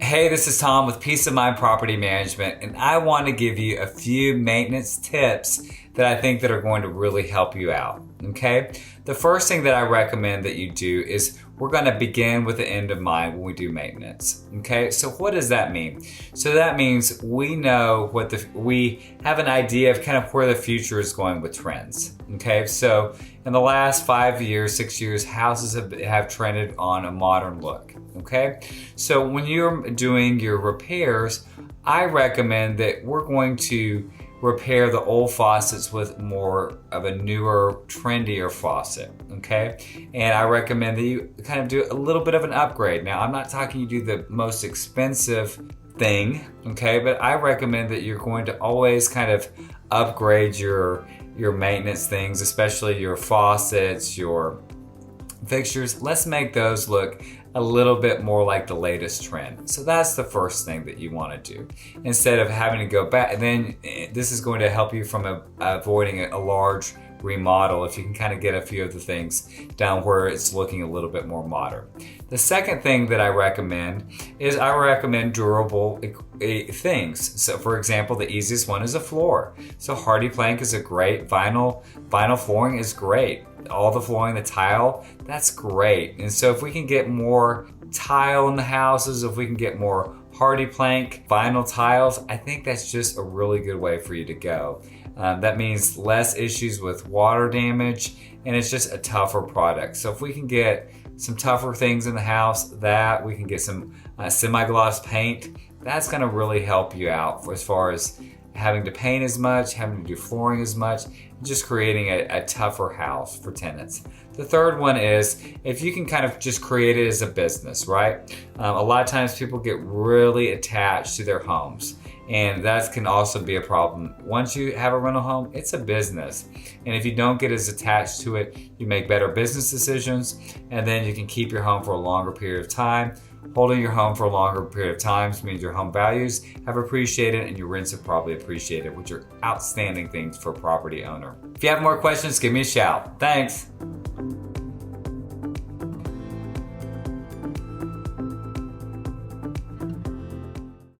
Hey, this is Tom with Peace of Mind Property Management, and I want to give you a few maintenance tips that I think that are going to really help you out, okay? The first thing that I recommend that you do is we're going to begin with the end in mind when we do maintenance, okay? So what does that mean? So that means we know we have an idea of kind of where the future is going with trends, okay? So in the last 5 years, 6 years, houses have trended on a modern look, okay? So when you're doing your repairs, I recommend that we're going to repair the old faucets with more of a newer, trendier faucet, okay? And I recommend that you kind of do a little bit of an upgrade. Now, I'm not talking you do the most expensive thing, okay? But I recommend that you're going to always kind of upgrade your maintenance things, especially your faucets, your fixtures. Let's make those look a little bit more like the latest trend. So that's the first thing that you want to do. Instead of having to go back, and then this is going to help you from avoiding a large remodel if you can kind of get a few of the things down where it's looking a little bit more modern. The second thing that I recommend is durable things. So for example, the easiest one is a floor. So hardy plank is a great, vinyl flooring is great. All the flooring, the tile, that's great. And so if we can get more tile in the houses, if we can get more hardy plank, vinyl tiles, I think that's just a really good way for you to go. That means less issues with water damage, and it's just a tougher product. So if we can get some tougher things in the house, we can get some semi-gloss paint, that's gonna really help you out as far as having to paint as much, having to do flooring as much, just creating a tougher house for tenants. The third one is if you can kind of just create it as a business, right? A lot of times people get really attached to their homes, and that can also be a problem. Once you have a rental home, it's a business. And if you don't get as attached to it, you make better business decisions, and then you can keep your home for a longer period of time. Holding your home for a longer period of time means your home values have appreciated and your rents have probably appreciated, which are outstanding things for a property owner. If you have more questions, give me a shout. Thanks.